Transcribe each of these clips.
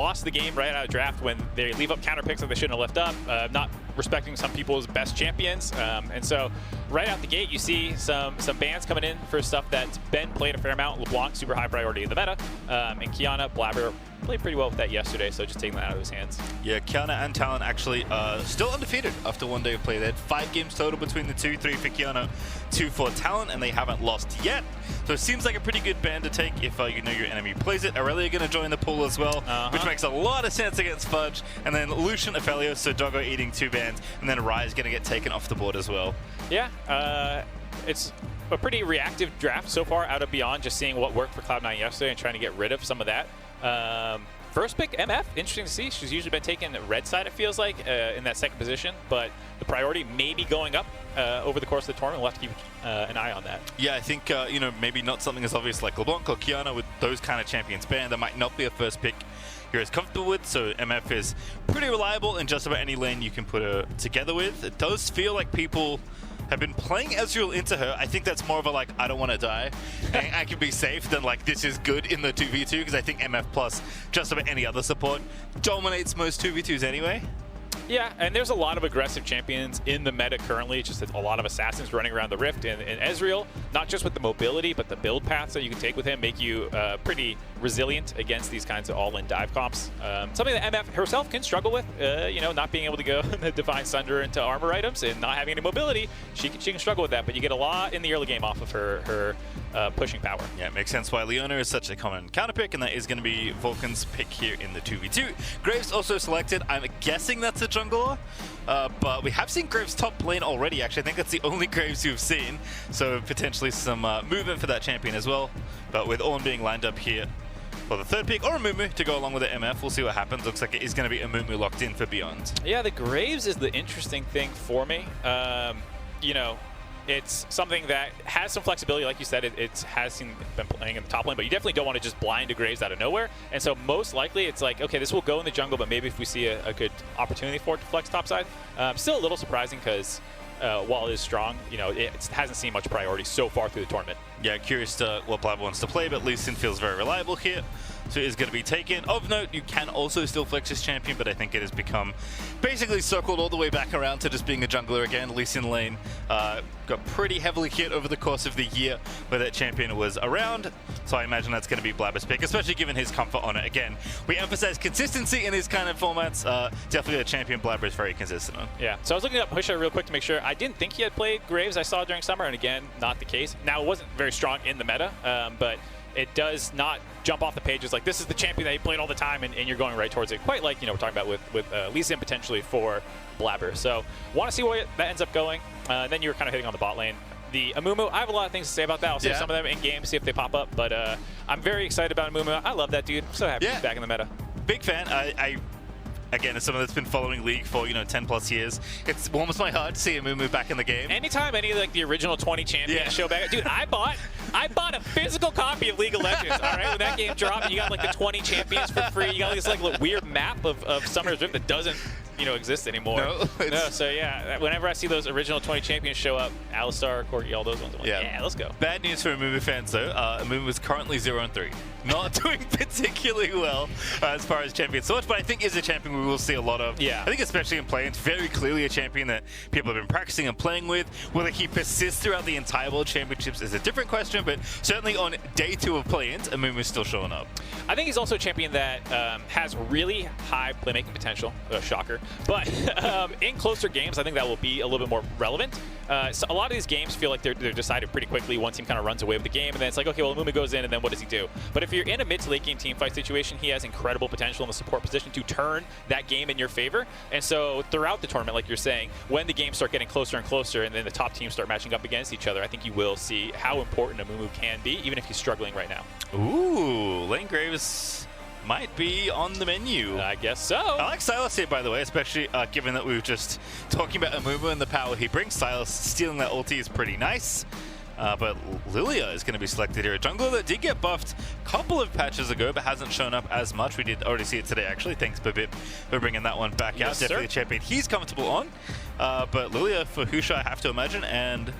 lost the game right out of draft when they leave up counter picks that they shouldn't have left up, not respecting some people's best champions. And so right out the gate, you see some bans coming in for stuff that's been played a fair amount. LeBlanc, super high priority in the meta. And Kiana, Blabber played pretty well with that yesterday, so just taking that out of his hands. Yeah, Kiana and Talon actually still undefeated after one day of play. They had 5 games total between the two, 3 for Kiana, 2 for Talon, and they haven't lost yet. So it seems like a pretty good ban to take if you know your enemy plays it. Aurelia going to join the pool as well, which makes a lot of sense against Fudge. And then Lucian, Aphelios, so Doggo eating 2 bans, and then Rai is going to get taken off the board as well. Yeah, it's a pretty reactive draft so far out of Beyond, just seeing what worked for Cloud9 yesterday and trying to get rid of some of that. First pick, MF, interesting to see. She's usually been taken red side, it feels like, in that second position, but the priority may be going up over the course of the tournament. We'll have to keep an eye on that. Yeah, I think, you know, maybe not something as obvious like LeBlanc or Kiana with those kind of champions banned. That might not be a first pick you're as comfortable with, so MF is pretty reliable in just about any lane you can put her together with. It does feel like people have been playing Ezreal into her. I think that's more of a like, I don't want to die, and I can be safe, than like, this is good in the 2v2, because I think MF plus, just about any other support, dominates most 2v2s anyway. Yeah, and there's a lot of aggressive champions in the meta currently, just a lot of assassins running around the Rift, and Ezreal, not just with the mobility, but the build paths that you can take with him make you pretty resilient against these kinds of all-in dive comps. Something that MF herself can struggle with, you know, not being able to go Divine Sunder into armor items and not having any mobility. She can struggle with that, but you get a lot in the early game off of her pushing power. Yeah, it makes sense why Leona is such a common counter pick, and that is going to be Vulcan's pick here in the 2v2. Graves also selected. I'm guessing that's a jungler, but we have seen Graves top lane already, actually. I think that's the only Graves you've seen, so potentially some movement for that champion as well. But with Ornn being lined up here for the third pick, or a Amumu to go along with the MF, we'll see what happens. Looks like it is going to be a Amumu locked in for Beyond. Yeah, the Graves is the interesting thing for me. You know, it's something that has some flexibility, like you said. It has been playing in the top lane, but you definitely don't want to just blind to Graves out of nowhere. And so most likely it's like, okay, this will go in the jungle, but maybe if we see a good opportunity for it to flex topside. Still a little surprising because while it is strong, you know, it hasn't seen much priority so far through the tournament. Yeah, curious to what Blab wants to play, but Lee Sin feels very reliable here, so it is going to be taken. Of note, you can also still flex this champion, but I think it has become basically circled all the way back around to just being a jungler again. Lee Sin lane got pretty heavily hit over the course of the year where that champion was around, so I imagine that's going to be Blabber's pick, especially given his comfort on it. Again, we emphasize consistency in these kind of formats. Definitely a champion Blabber is very consistent on. Yeah, so I was looking up Husha real quick to make sure. I didn't think he had played Graves. I saw during summer, and again, not the case. Now, it wasn't very strong in the meta, but it does not jump off the pages like this is the champion that he played all the time, and you're going right towards it, quite like, you know, we're talking about with Lee Sin potentially for Blabber. So want to see where that ends up going. Then you were kind of hitting on the bot lane. The Amumu, I have a lot of things to say about that. I'll save some of them in game, see if they pop up, but I'm very excited about Amumu. I love that dude. I'm so happy he's back in the meta. Big fan. Again, as someone that's been following League for, you know, 10+ years, it's warms my heart to see Amumu back in the game. Anytime any of like the original 20 champions show back, dude, I bought a physical copy of League of Legends. All right, when that game dropped, and you got like the 20 champions for free. You got this like weird map of Summoner's Rift that doesn't, you know, exist anymore. No, so yeah, whenever I see those original 20 champions show up, Alistar, Corki, all those ones, I'm like, yeah, let's go. Bad news for Amumu fans though. Amumu is currently 0-3. Not doing particularly well as far as champion search, but I think is a champion we will see a lot of. Yeah. I think especially in play, it's very clearly a champion that people have been practicing and playing with. Whether he persists throughout the entire World Championships is a different question, but certainly on day 2 of play-ins, Amumu is still showing up. I think he's also a champion that has really high playmaking potential, shocker, but in closer games, I think that will be a little bit more relevant. So a lot of these games feel like they're decided pretty quickly. One team kind of runs away with the game, and then it's like, okay, well, Amumu goes in, and then what does he do? But if you're in a mid to late game team fight situation, he has incredible potential in the support position to turn that game in your favor. And so throughout the tournament, like you're saying, when the games start getting closer and closer, and then the top teams start matching up against each other, I think you will see how important Amumu can be, even if he's struggling right now. Ooh, Lane Graves might be on the menu. I guess so. I like Sylas here, by the way, especially given that we were just talking about Amumu and the power he brings. Sylas stealing that ulti is pretty nice. But Lilia is going to be selected here. A jungler that did get buffed a couple of patches ago, but hasn't shown up as much. We did already see it today, actually. Thanks, Babip, for bringing that one back out. Definitely a champion he's comfortable on. But Lilia for Husha, I have to imagine. And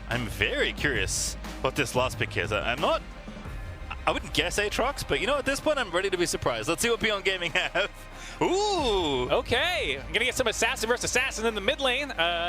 I'm very curious what this last pick is. I wouldn't guess Aatrox, but you know, at this point, I'm ready to be surprised. Let's see what Beyond Gaming have. Ooh! Okay, I'm gonna get some assassin versus assassin in the mid lane.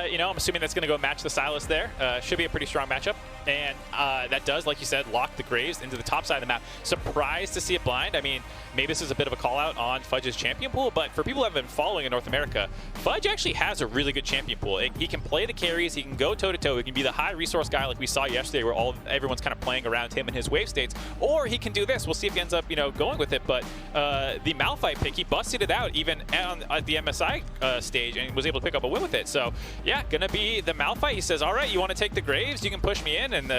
You know, I'm assuming that's gonna go match the Sylas there. Should be a pretty strong matchup, and that does, like you said, lock the Graves into the top side of the map. Surprised to see it blind. I mean, maybe this is a bit of a call out on Fudge's champion pool, but for people who have been following in North America, Fudge actually has a really good champion pool. He can play the carries, he can go toe to toe, he can be the high resource guy like we saw yesterday, where everyone's kind of playing around him and his wave states, or he can do this. We'll see if he ends up, you know, going with it. But the Malphite pick, he busted it out even at the MSI stage and was able to pick up a win with it. So yeah, gonna be the Malphite. He says, all right, you want to take the Graves, you can push me in and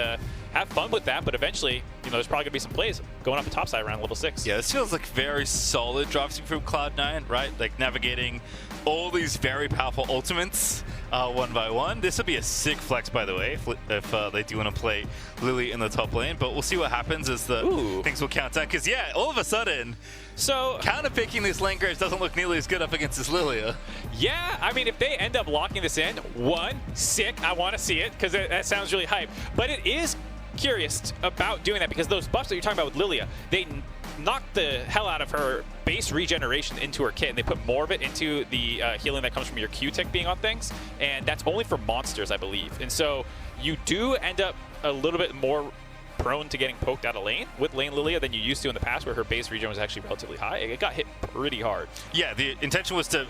have fun with that, but eventually, you know, there's probably gonna be some plays going up the top side around level 6. Yeah, this feels like very solid drafting from Cloud9, right? Like navigating all these very powerful ultimates one by one. This would be a sick flex, by the way, if they do want to play Lily in the top lane, but we'll see what happens as the things will count down, because yeah, all of a sudden, so counter-picking these lane Graves doesn't look nearly as good up against this Lilia. Yeah, I mean, if they end up locking this in, sick, I want to see it, because that sounds really hype, but it is curious about doing that, because those buffs that you're talking about with Lilia, they knocked the hell out of her base regeneration into her kit, and they put more of it into the healing that comes from your Q-Tick being on things, and that's only for monsters, I believe. And so you do end up a little bit more prone to getting poked out of lane with lane Lilia than you used to in the past, where her base regen was actually relatively high. It got hit pretty hard. Yeah, the intention was to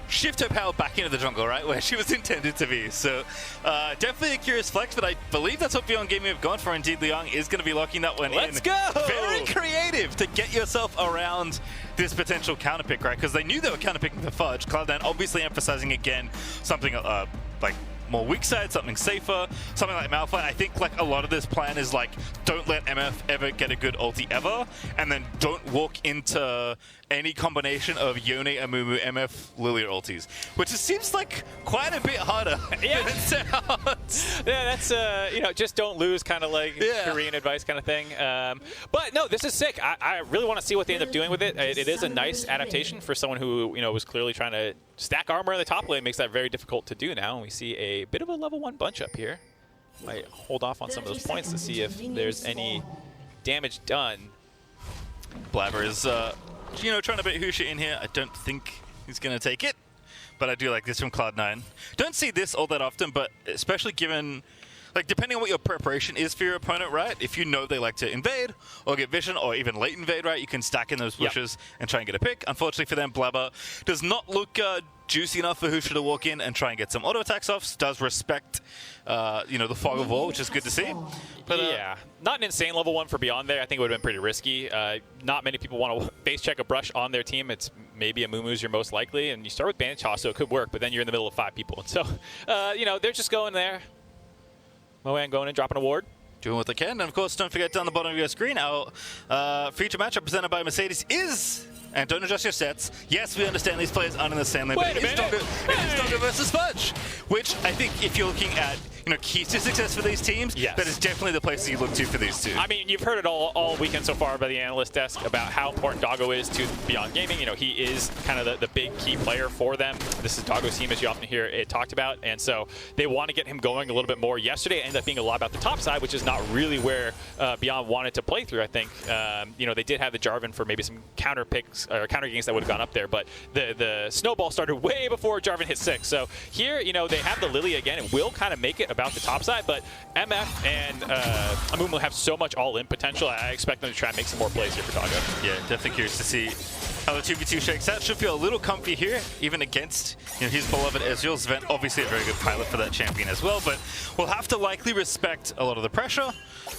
shift her power back into the jungle, right, where she was intended to be. So definitely a curious flex, but I believe that's what Beyond Gaming have gone for. Indeed, Liang is going to be locking that one in. Let's go! Very creative to get yourself around this potential counterpick, right? Because they knew they were counterpicking the Fudge. Cloud9 obviously emphasizing again something like more weak side, something safer, something like Malphite. I think like a lot of this plan is like, don't let MF ever get a good ulti ever, and then don't walk into any combination of Yone, Amumu, MF, Lilia ultis, which it seems like quite a bit harder than it sounds. Yeah, that's, you know, just don't lose, kind of like Korean advice kind of thing. But no, this is sick. I really want to see what they end up doing with it. It is a nice adaptation for someone who, you know, was clearly trying to stack armor in the top lane. Makes that very difficult to do now. And we see a bit of a level 1 bunch up here. Might hold off on some of those points to see if there's any damage done. Blabber is, you know, trying to bait Husha in here. I don't think he's going to take it, but I do like this from Cloud9. Don't see this all that often, but especially given, like, depending on what your preparation is for your opponent, right? If you know they like to invade or get vision or even late invade, right? You can stack in those bushes and try and get a pick. Unfortunately for them, Blabber does not look juicy enough for Husha to walk in and try and get some auto attacks off. Does respect, you know, the fog of war, which is good to see. But yeah, not an insane level 1 for Beyond there. I think it would have been pretty risky. Not many people want to base check a brush on their team. It's maybe a Mumu's your most likely, and you start with Bandage Toss, so it could work, but then you're in the middle of 5 people. And so, you know, they're just going there. Moan going and dropping a ward. Doing what they can. And of course, don't forget down the bottom of your screen, our feature matchup presented by Mercedes is, and don't adjust your sets. Yes, we understand these players aren't in the same lane, but it is Stronger versus Fudge, which I think if you're looking at, you know, keys to success for these teams, that is definitely the place that you look to for these two. I mean, you've heard it all weekend so far by the analyst desk about how important Doggo is to Beyond Gaming. You know, he is kind of the big key player for them. This is Doggo's team, as you often hear it talked about, and so they want to get him going a little bit more. Yesterday it ended up being a lot about the top side, which is not really where Beyond wanted to play through, I think. You know, they did have the Jarvan for maybe some counter picks or counter games that would have gone up there, but the snowball started way before Jarvan hit 6. So here, you know, they have the Lily again. It will kind of make it about the top side, but MF and Amumu have so much all-in potential. I expect them to try and make some more plays here for Doggo. Yeah, definitely curious to see how the 2v2 shakes out. Should feel a little comfy here, even against, you know, his beloved Ezreal. Zvent, obviously a very good pilot for that champion as well, but we'll have to likely respect a lot of the pressure,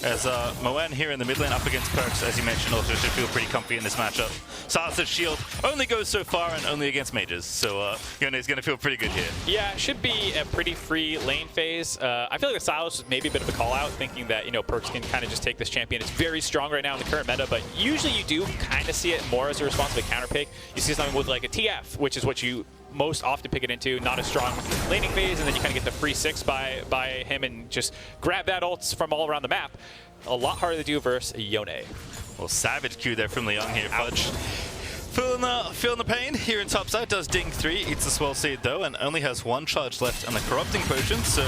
as Moen here in the mid lane up against Perks, as you mentioned, also should feel pretty comfy in this matchup. Sylas' shield only goes so far and only against mages, so Yone is going to feel pretty good here. Yeah, it should be a pretty free lane phase. I feel like the Sylas was maybe a bit of a call-out, thinking that, you know, Perks can kind of just take this champion. It's very strong right now in the current meta, but usually you do kind of see it more as a response to a counter pick. You see something with like a TF, which is what you most often pick it into, not a strong laning phase, and then you kind of get the free 6 by him and just grab that ults from all around the map. A lot harder to do versus Yone. Well, savage Q there from Liang here, Fudge. Feeling the pain here in topside, does ding 3, eats the swell seed though, and only has 1 charge left on the corrupting potion, so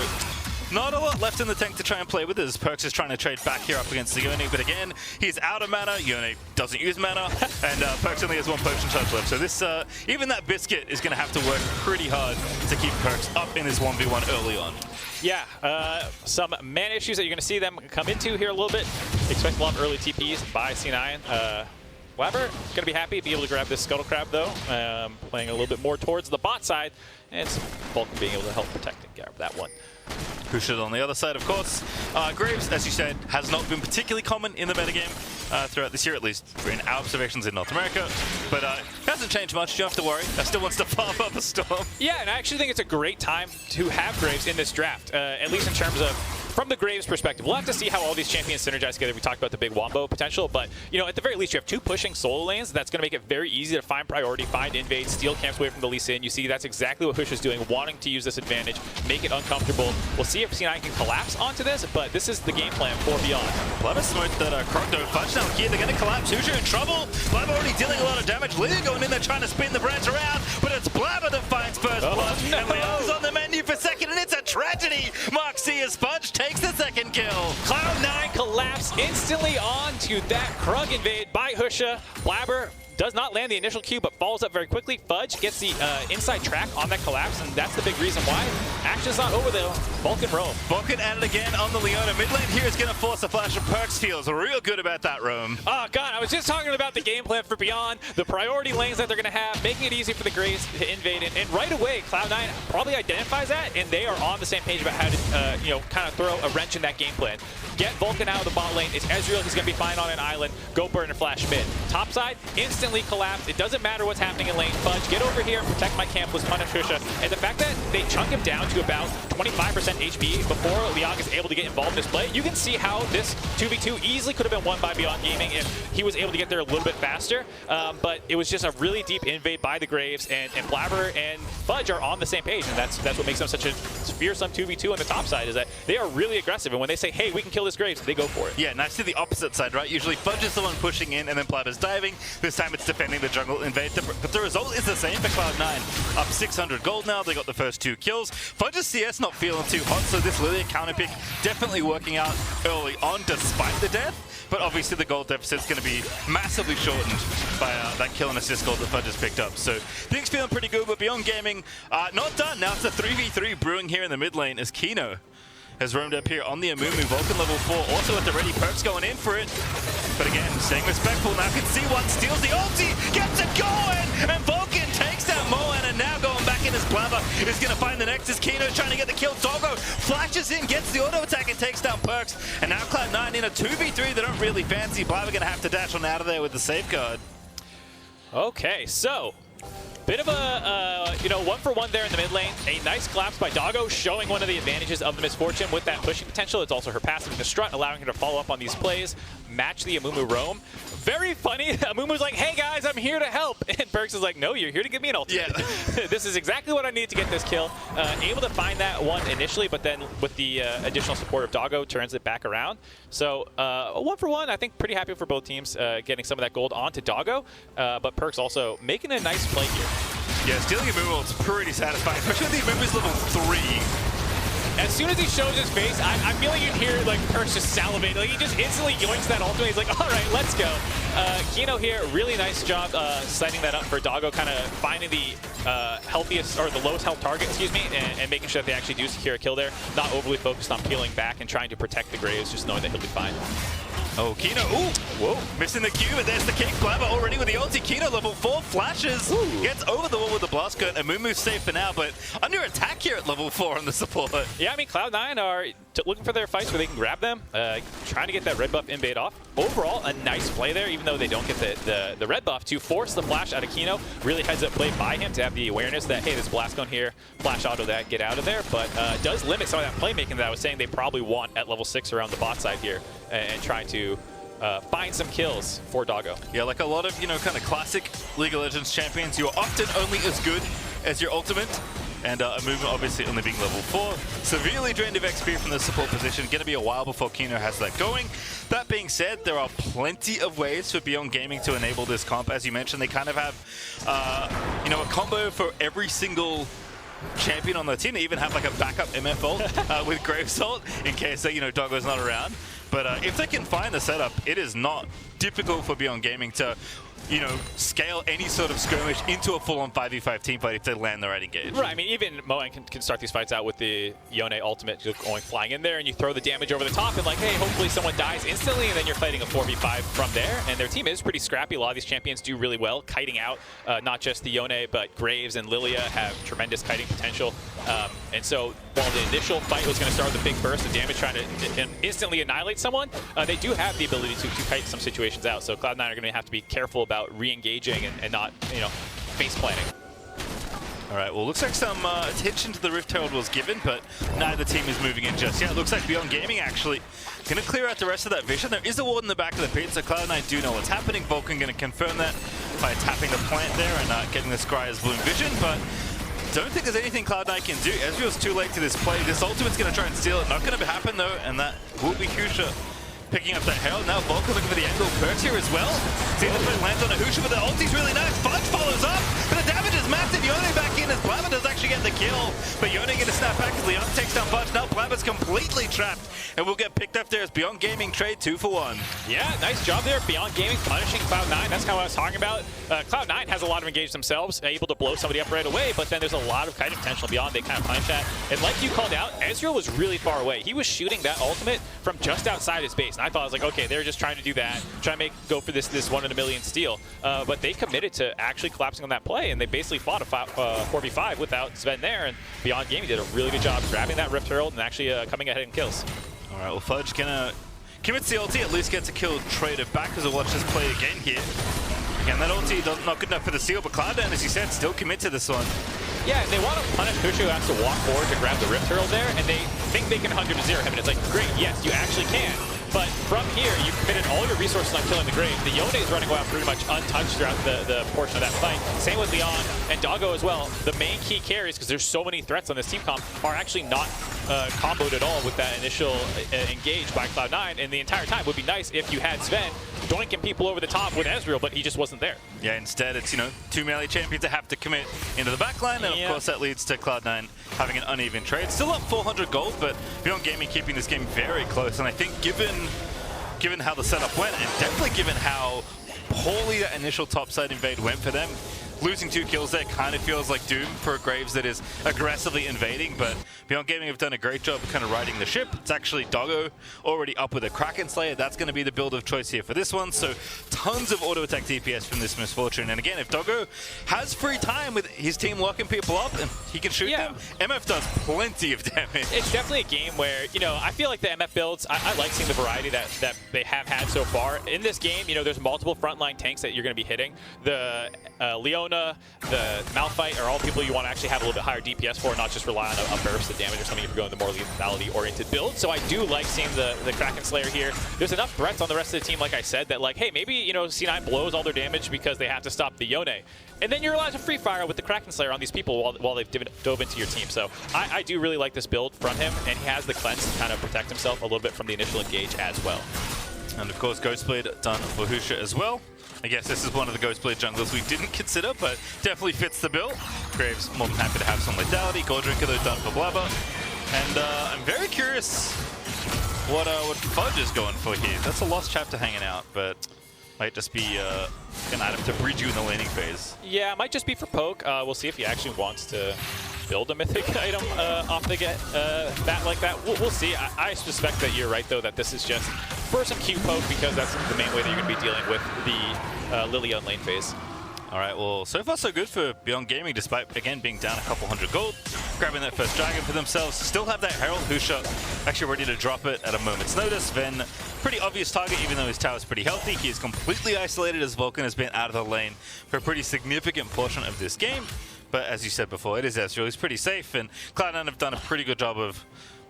Not a lot left in the tank to try and play with as Perks is trying to trade back here up against Yone, but again, he's out of mana. Yone doesn't use mana, and Perks only has one potion charge left. So this, even that Biscuit is going to have to work pretty hard to keep Perks up in his 1v1 early on. Yeah, some mana issues that you're going to see them come into here a little bit. Expect a lot of early TPs by C9. Blabber going to be happy to be able to grab this Scuttle Crab, though. Playing a little bit more towards the bot side, and some Vulcan being able to help protect and grab that one. Kusha on the other side, of course. Graves, as you said, has not been particularly common in the metagame throughout this year, at least in our observations in North America. But it hasn't changed much. You don't have to worry. I still wants to farm up a Storm. Yeah, and I actually think it's a great time to have Graves in this draft, at least in terms of from the Graves perspective. We'll have to see how all these champions synergize together. We talked about the big Wombo potential, but you know, at the very least, you have two pushing solo lanes. That's going to make it very easy to find priority, find invade, steal camps away from the Lee Sin. You see, that's exactly what Hush is doing, wanting to use this advantage, make it uncomfortable. We'll see if C9 can collapse onto this, but this is the game plan for Beyond. Blabber smoked that Krogdo Fudge now here. They're going to collapse. Hush in trouble. Blabber already dealing a lot of damage. Leah going in there trying to spin the branch around, but it's Blabber that finds first blood. No. And Leo's on the menu for second, and it's a tragedy. Mark C as Fudge takes the second kill. Cloud9 collapse instantly onto that Krug invade by Husha. Blabber does not land the initial Q, but falls up very quickly. Fudge gets the inside track on that collapse, and that's the big reason why. Action's not over, though. Vulcan roam. Vulcan at it again on the Leona. Mid lane here is going to force a flash of Perks. Feels real good about that roam. Oh, God, I was just talking about the game plan for Beyond, the priority lanes that they're going to have, making it easy for the Graves to invade. And right away, Cloud9 probably identifies that, and they are on the same page about how to, you know, kind of throw a wrench in that game plan. Get Vulcan out of the bot lane. It's Ezreal. He's going to be fine on an island. Go burn and flash mid. Top side, instantly collapse. It doesn't matter what's happening in lane. Fudge, get over here and protect my camp was punish Husha. And the fact that they chunk him down to about 25% HP before Liang is able to get involved in this play, you can see how this 2v2 easily could have been won by Beyond Gaming if he was able to get there a little bit faster. But it was just a really deep invade by the Graves, and Blabber and Fudge are on the same page, and that's what makes them such a fearsome 2v2 on the top side, is that they are really aggressive, and when they say, hey, we can kill this Graves, they go for it. Yeah, nice to the opposite side, right? Usually Fudge is the one pushing in, and then Blabber's diving. This time it's defending the jungle invade, but the result is the same for Cloud9. Up 600 gold now, they got the first 2 kills. Fudge's CS not feeling too hot, so this Lilia counter pick definitely working out early on despite the death, but obviously the gold deficit's going to be massively shortened by that kill and assist gold that Fudge has picked up. So things feeling pretty good, but Beyond Gaming not done. Now it's a 3v3 brewing here in the mid lane as Kino has roamed up here on the Amumu. Vulcan level 4, also at the ready. Perks going in for it. But again, staying respectful. Now can see one, steals the ulti, gets it going, and Vulcan takes down Moan, and now going back in as Blabber is going to find the Nexus. Kino's trying to get the kill. Doggo flashes in, gets the auto attack, and takes down Perks. And now Cloud9 in a 2v3 they don't really fancy. Blabber going to have to dash on out of there with the safeguard. Okay, so bit of a, you know, 1-for-1 there in the mid lane. A nice collapse by Doggo, showing one of the advantages of the Misfortune with that pushing potential. It's also her passive in the strut, allowing her to follow up on these plays, match the Amumu roam. Very funny. Amumu's like, hey guys, I'm here to help. And Perks is like, no, you're here to give me an ultimate. Yeah. This is exactly what I need to get this kill. Able to find that one initially, but then with the additional support of Doggo, turns it back around. So a 1-for-1, I think pretty happy for both teams getting some of that gold onto Doggo. But Perks also making a nice play here. Yeah, stealing Amumu is pretty satisfying, especially the Amumu's level 3. As soon as he shows his face, I feel like you can hear like Perks just salivate. Like he just instantly yoinks that ultimate. He's like, all right, let's go. Kino here, really nice job setting that up for Doggo, kind of finding the healthiest or the lowest health target, excuse me, and making sure that they actually do secure a kill there. Not overly focused on peeling back and trying to protect the Graves, just knowing that he'll be fine. Oh, Kino, ooh, whoa, missing the Q, but there's the kick. Blabber already with the ulti. Kino level 4 flashes, gets over the wall with the blast gun. Amumu's safe for now, but under attack here at level 4 on the support. Yeah, I mean, Cloud9 are looking for their fights where they can grab them, trying to get that red buff invade off. Overall, a nice play there, even though they don't get the red buff, to force the flash out of Kino. Really heads up play by him to have the awareness that, hey, there's blast gun here, flash auto that, get out of there, but does limit some of that playmaking that I was saying they probably want at level 6 around the bot side here, and trying to find some kills for Doggo. Yeah, like a lot of, you know, kind of classic League of Legends champions, you're often only as good as your ultimate. And Amumu obviously only being level 4. Severely drained of XP from the support position. Going to be a while before Kino has that going. That being said, there are plenty of ways for Beyond Gaming to enable this comp. As you mentioned, they kind of have, you know, a combo for every single champion on the team. They even have like a backup MF ult with Grave Salt in case Doggo's not around. But if they can find the setup, it is not difficult for Beyond Gaming to scale any sort of skirmish into a full-on 5v5 teamfight if they land the right engage. Right, I mean, even Moen can start these fights out with the Yone ultimate just going flying in there, and you throw the damage over the top, and like, hey, hopefully someone dies instantly, and then you're fighting a 4v5 from there. And their team is pretty scrappy. A lot of these champions do really well kiting out. Not just the Yone, but Graves and Lilia have tremendous kiting potential. And so while the initial fight was going to start with a big burst of damage trying to instantly annihilate someone, they do have the ability to kite some situations out. So Cloud9 are going to have to be careful about re-engaging and not, face planning. All right, well, looks like some attention to the Rift Herald was given, but neither team is moving in just yet. Looks like Beyond Gaming actually going to clear out the rest of that vision. There is a ward in the back of the pit, so Cloud9 do know what's happening. Vulcan going to confirm that by tapping the plant there and getting the Scryer's Bloom Vision, but don't think there's anything Cloud9 can do. Ezreal's too late to this play. This ultimate's going to try and steal it. Not going to happen, though, and that will be Husha picking up that Herald. Now Vulcan looking for the angle. Perks here as well. See the play lands on a Husha, but the ulti's really nice. Fudge follows up, but the damage is massive. Yone back in as Blabber does actually get the kill, but Yone going to snap back as Leon takes down Fudge. Now Blabber's completely trapped, and will get picked up there as Beyond Gaming trade 2 for 1. Yeah, nice job there. Beyond Gaming punishing Cloud9. That's kind of what I was talking about. Cloud9 has a lot of engage themselves, able to blow somebody up right away, but then there's a lot of kiting potential Beyond. They kind of punish that. And like you called out, Ezreal was really far away. He was shooting that ultimate from just outside his base. And I thought, I was like, okay, they're just trying to do that, trying to go for this 1 in a million steal. But they committed to actually collapsing on that play, and they basically fought a 4v5 without Sven there. And Beyond Gaming did a really good job grabbing that Rift Herald and actually coming ahead in kills. All right, well, Fudge gonna commit the ulti, at least gets a kill traded back as we'll watch this play again here. Again, that ulti not good enough for the steal, but Cloud9, as you said, still commit to this one. Yeah, they want to punish Husha, who has to walk forward to grab the Rift Herald there, and they think they can 100-0 him, and it's like, great, yes, you actually can. But from here, you committed all your resources on killing the Grave. The Yone is running around pretty much untouched throughout the portion of that fight. Same with Leon and Doggo as well. The main key carries, because there's so many threats on this team comp, are actually not comboed at all with that initial engage by Cloud9. And the entire time would be nice if you had Sven doinking people over the top with Ezreal, but he just wasn't there. Yeah, instead it's, 2 melee champions that have to commit into the backline, and of course that leads to Cloud9 having an uneven trade. Still up 400 gold, but Beyond Gaming keeping this game very close, and I think given how the setup went, and definitely given how poorly that initial topside invade went for them, losing 2 kills there kind of feels like doom for a Graves that is aggressively invading, but Beyond Gaming have done a great job of kind of riding the ship. It's actually Doggo already up with a Kraken Slayer. That's going to be the build of choice here for this one, so tons of auto attack DPS from this Misfortune. And again, if Doggo has free time with his team locking people up and he can shoot them, MF does plenty of damage. It's definitely a game where, I feel like the MF builds, I like seeing the variety that they have had so far. In this game, there's multiple frontline tanks that you're going to be hitting. The Leona, the Malphite are all people you want to actually have a little bit higher DPS for, not just rely on a burst of damage or something if you're going the more lethality-oriented build. So I do like seeing the Kraken Slayer here. There's enough threats on the rest of the team, like I said, that like, hey, maybe, C9 blows all their damage because they have to stop the Yone. And then you're allowed to free fire with the Kraken Slayer on these people while they've dove into your team. So I do really like this build from him, and he has the cleanse to kind of protect himself a little bit from the initial engage as well. And of course, Ghostblade done for Husha as well. I guess this is one of the Ghostblade junglers we didn't consider, but definitely fits the bill. Graves more than happy to have some lethality. Goldrinker though done for Blabber. And I'm very curious what Fudge is going for here. That's a lost chapter hanging out, but might just be an item to breed you in the laning phase. Yeah, it might just be for poke. We'll see if he actually wants to build a mythic item off the bat like that. We'll see. I suspect that you're right, though, that this is just for some Q poke, because that's the main way that you're going to be dealing with the Lilia lane phase. All right, well, so far so good for Beyond Gaming, despite, again, being down a couple hundred gold. Grabbing that first dragon for themselves. Still have that Herald. Husha actually ready to drop it at a moment's notice. Then, pretty obvious target, even though his tower's pretty healthy. He is completely isolated as Vulcan has been out of the lane for a pretty significant portion of this game. But as you said before, it is Ezreal. He's pretty safe, and Cloud9 have done a pretty good job of,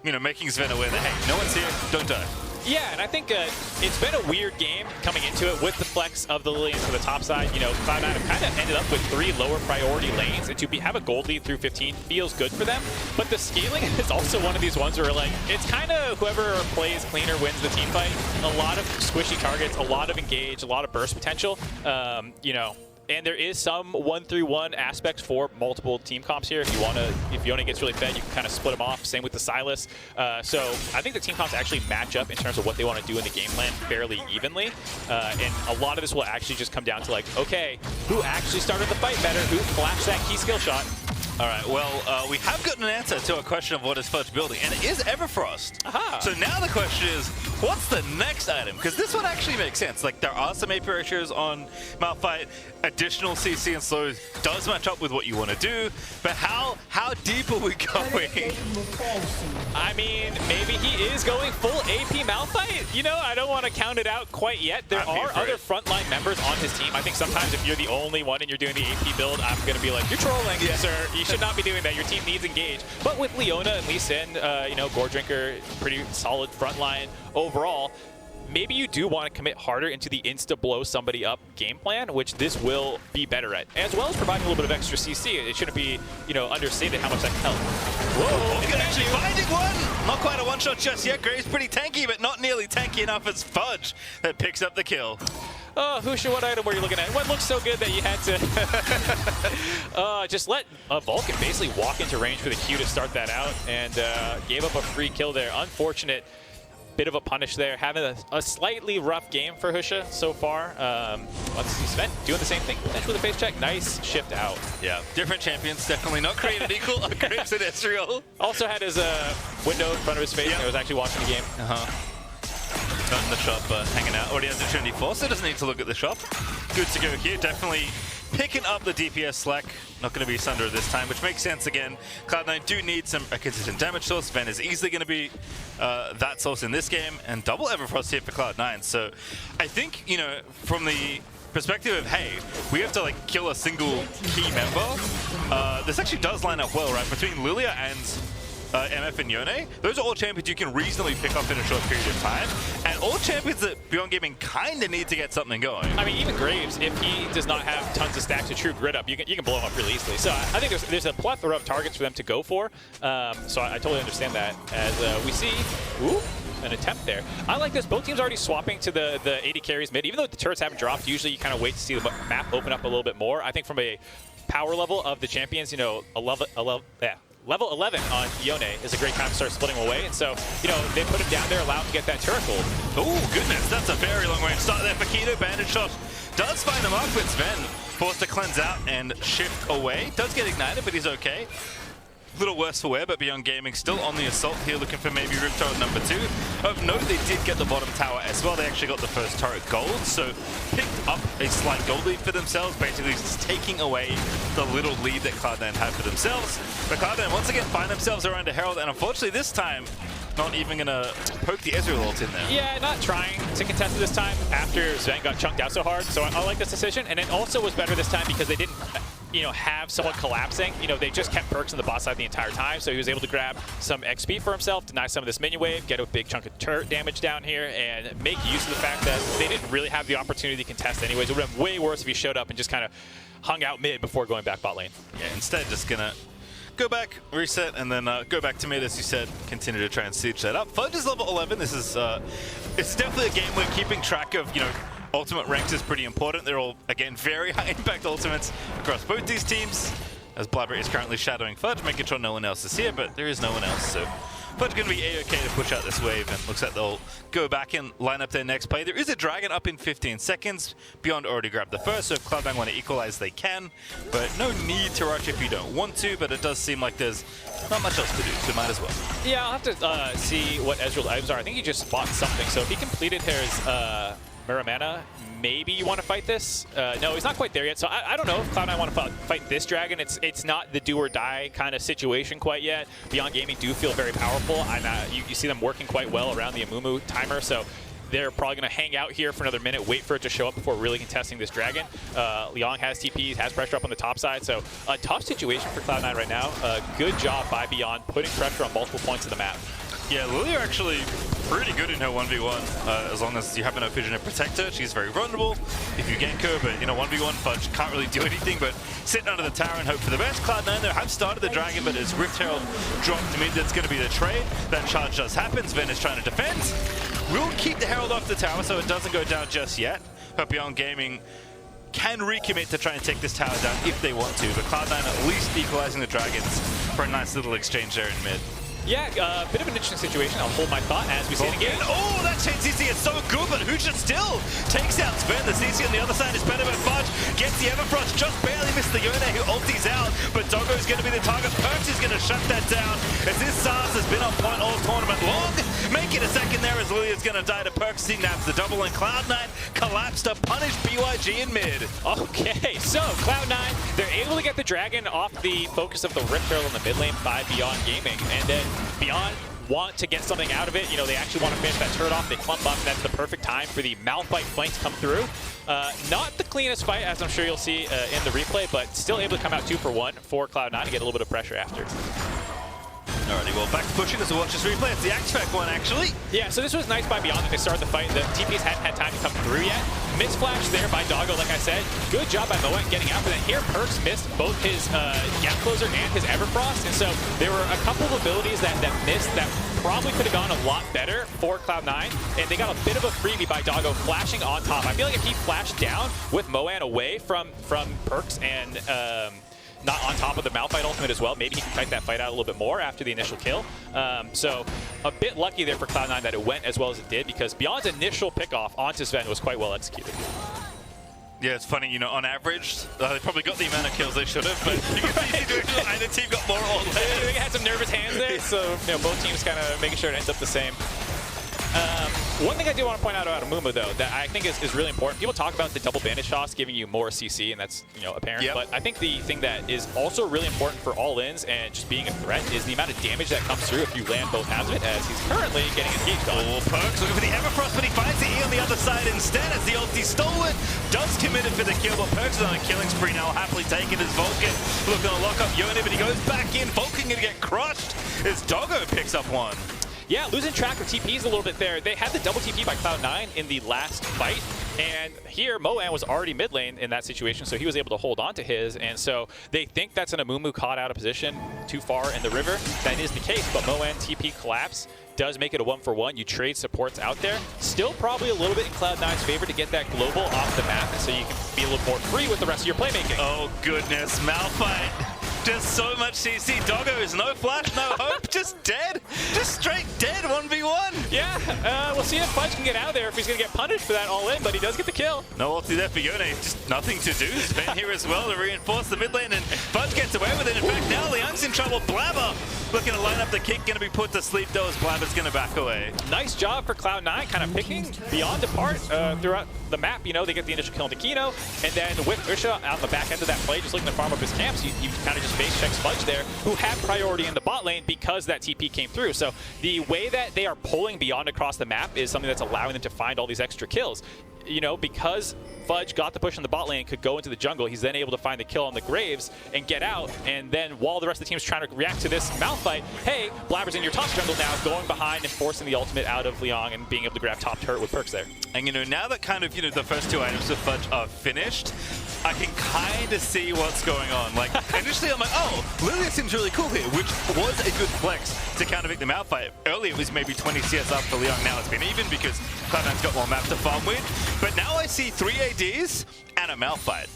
making Sven aware that, hey, no one's here, don't die. Yeah, and I think it's been a weird game coming into it with the flex of the Lilians to the top side. Cloud9 have kind of ended up with 3 lower priority lanes, and to have a gold lead through 15 feels good for them. But the scaling is also one of these ones where, like, it's kind of whoever plays cleaner wins the team fight. A lot of squishy targets, a lot of engage, a lot of burst potential. And there is some 1-3-1 aspects for multiple team comps here. If Yone gets really fed, you can kind of split them off. Same with the Silas. So I think the team comps actually match up in terms of what they want to do in the game plan fairly evenly. And a lot of this will actually just come down to like, okay, who actually started the fight better? Who flashed that key skill shot? All right, well, we have gotten an answer to a question of what is Fudge building, and it is Everfrost. Aha. So now the question is, what's the next item? Because this one actually makes sense. Like, there are some AP ratios on Malphite, additional CC and slows does match up with what you want to do, but how deep are we going? I mean, maybe he is going full AP Malphite. You know, I don't want to count it out quite yet. There are other frontline members on his team. I think sometimes if you're the only one and you're doing the AP build, I'm going to be like, you're trolling, sir. You should not be doing that. Your team needs engage. But with Leona and Lee Sin, you know, Gore Drinker, pretty solid frontline overall. Maybe you do want to commit harder into the insta-blow somebody up game plan, which this will be better at, as well as providing a little bit of extra CC. It shouldn't be, you know, understated how much that can help. Whoa, Vulcan actually finding one! Not quite a one-shot just yet. Graves pretty tanky, but not nearly tanky enough as Fudge that picks up the kill. Oh, Husha, what item were you looking at? What looks so good that you had to just let Vulcan basically walk into range for the Q to start that out, and gave up a free kill there. Unfortunate. Bit of a punish there. Having a slightly rough game for Husha so far. Let's see Sven doing the same thing. Finish with a face check. Nice shift out. Yeah, different champions. Definitely not created equal. Graves and Ezreal. Also had his window in front of his face. I was actually watching the game. Not in the shop, hanging out. Already has the Trinity Force, so doesn't need to look at the shop. Good to go here. Definitely picking up the DPS slack. Not going to be Sunder this time, which makes sense again. Cloud9 do need a consistent damage source. Sven is easily going to be that source in this game, and double Everfrost here for Cloud9. So I think, you know, from the perspective of, hey, we have to like kill a single key member, this actually does line up well, right? Between Lilia and MF and Yone, those are all champions you can reasonably pick up in a short period of time, and all champions that Beyond Gaming kind of need to get something going. I mean, even Graves, if he does not have tons of stacks of true grid up, you can blow him up really easily. So I think there's a plethora of targets for them to go for. So I totally understand that. As we see, an attempt there. I like this. Both teams already swapping to the 80 carries mid. Even though the turrets haven't dropped, usually you kind of wait to see the map open up a little bit more. I think from a power level of the champions, you know, Level 11 on Yone is a great time to start splitting away, and so, you know, they put him down there, allow him to get that turret gold. Oh, goodness, that's a very long range start there for Keto. Bandage shot does find him up, but Sven forced to cleanse out and shift away. Does get ignited, but he's okay. A little worse for wear, but Beyond Gaming still on the assault here, looking for maybe Rip Turret number 2. Of note, they did get the bottom tower as well. They actually got the first turret gold, so picked up a slight gold lead for themselves, basically just taking away the little lead that Cloud9 had for themselves. But Cloud9 once again find themselves around a Herald, and unfortunately this time, not even going to poke the Ezreal ult in there. Yeah, not trying to contest it this time after Sven got chunked out so hard, so I like this decision. And it also was better this time because they didn't, you know, have someone collapsing. You know, they just kept perks on the bot side the entire time, so he was able to grab some XP for himself, deny some of this minion wave, get a big chunk of turret damage down here, and make use of the fact that they didn't really have the opportunity to contest anyways. It would have been way worse if he showed up and just kind of hung out mid before going back bot lane. Yeah, instead just gonna go back, reset, and then go back to mid, as you said, continue to try and siege that up. Fudge is level 11. This is, it's definitely a game where keeping track of, you know, ultimate ranks is pretty important. They're all, again, very high impact ultimates across both these teams, as Blabber is currently shadowing Fudge, making sure no one else is here, but there is no one else, so Fudge going to be A-okay to push out this wave, and looks like they'll go back and line up their next play. There is a dragon up in 15 seconds. Beyond already grabbed the first, so if Cloud9 want to equalize, they can, but no need to rush if you don't want to, but it does seem like there's not much else to do, so might as well. Yeah, I'll have to see what Ezreal's items are. I think he just bought something, so if he completed his Muramana, maybe you want to fight this. No, he's not quite there yet, so I don't know if Cloud9 want to fight this dragon. It's not the do or die kind of situation quite yet. Beyond Gaming do feel very powerful, and you see them working quite well around the Amumu timer, so they're probably going to hang out here for another minute, wait for it to show up before really contesting this dragon. Liang has TPs, has pressure up on the top side, so a tough situation for Cloud9 right now. Good job by Beyond putting pressure on multiple points of the map. Yeah, Lilia actually pretty good in her 1v1, as long as you have enough vision to protect her. She's very vulnerable if you gank her, but, you know, 1v1, Fudge can't really do anything but sit under the tower and hope for the best. Cloud9, though, have started the dragon, but as Rift Herald dropped mid, that's going to be the trade. That charge does happen. Sven is trying to defend. We'll keep the Herald off the tower so it doesn't go down just yet, but Beyond Gaming can recommit to try and take this tower down if they want to, but Cloud9 at least equalizing the Dragons for a nice little exchange there in mid. Yeah, bit of an interesting situation. I'll hold my thought as we see it again. Oh, that chain CC is so good, but Husha still takes out Sven. The CC on the other side is better, but Fudge gets the Everfrost, just barely missed the Yone who ulties out, but Doggo is going to be the target. Perks is going to shut that down, as this SARS has been on point all tournament long. Make it a second there as Lilia's going to die to Perks. He nabs the double, and Cloud9 collapse to punish BYG in mid. Okay, so Cloud9, they're able to get the Dragon off the focus of the Rift Herald in the mid lane by Beyond Gaming, and then Beyond want to get something out of it. You know, they actually want to finish that turret off. They clump up. That's the perfect time for the Malphite flank to come through. Not the cleanest fight, as I'm sure you'll see in the replay, but still able to come out 2 for 1 for Cloud9 to get a little bit of pressure after. Alrighty, well, back to pushing as we watch this replay. It's the X-Fac one, actually. Yeah, so this was nice by Beyond that they started the fight. The TPs hadn't had time to come through yet. Misflash there by Doggo, like I said. Good job by Moen getting out for that. Here, Perks missed both his Gap Closer and his Everfrost, and so there were a couple of abilities that missed that probably could have gone a lot better for Cloud9, and they got a bit of a freebie by Doggo flashing on top. I feel like if he flashed down with Moen away from Perks and not on top of the Malphite ultimate as well, maybe he can kite that fight out a little bit more after the initial kill. So a bit lucky there for Cloud9 that it went as well as it did, because Beyond's initial pickoff onto Sven was quite well executed. Yeah, it's funny, you know, on average, they probably got the amount of kills they should have, but you can see either team got more or less. They had some nervous hands there, so you know, both teams kind of making sure it ends up the same. One thing I do want to point out about Amumu, though, that I think is really important. People talk about the double bandage toss giving you more CC, and that's, you know, apparent. Yep. But I think the thing that is also really important for all-ins and just being a threat is the amount of damage that comes through if you land both halves of it, as he's currently getting engaged on. Oh, Perks looking for the Everfrost, but he finds the E on the other side instead as the ulti stolen. Does commit it for the kill, but Perks is on a killing spree now, happily taking his Vulcan. Looking to lock up Yone, but he goes back in. Vulcan gonna get crushed as Doggo picks up one. Yeah, losing track of TPs a little bit there. They had the double TP by Cloud9 in the last fight, and here Moen was already mid lane in that situation, so he was able to hold on to his, and so they think that's an Amumu caught out of position too far in the river. That is the case, but Moen TP collapse does make it a 1-for-1. You trade supports out there. Still probably a little bit in Cloud9's favor to get that global off the map, so you can be a little more free with the rest of your playmaking. Oh goodness, Malphite. Just so much CC. Doggo is no flash, no hope, just dead. Just straight dead, 1v1. Yeah, we'll see if Fudge can get out of there, if he's going to get punished for that all in, but he does get the kill. No ulti there for Yone, just nothing to do. Sven here as well to reinforce the mid lane, and Fudge gets away with it. In fact, now Liang's in trouble. Blabber looking to line up the kick, going to be put to sleep though as Blabber's going to back away. Nice job for Cloud9, kind of picking Beyond apart throughout the map. You know, they get the initial kill into Kino, and then with Usha on the back end of that play, just looking to farm up his camps, you kind of just face checks Fudge there, who had priority in the bot lane because that TP came through. So the way that they are pulling Beyond across the map is something that's allowing them to find all these extra kills. You know, because Fudge got the push in the bot lane, could go into the jungle, he's then able to find the kill on the Graves and get out, and then while the rest of the team's trying to react to this Malphite, hey, Blabber's in your top jungle now, going behind and forcing the ultimate out of Liang and being able to grab top turret with Perks there. And you know, now that kind of, you know, the first two items of Fudge are finished, I can kind of see what's going on. Like, initially I'm like, oh, Lilia seems really cool here, which was a good flex to counterpick the Malphite. Earlier it was maybe 20 CS up for Liang, now it's been even because Cloud9's got more map to farm with. But now I see 3 ADs and a Malphite.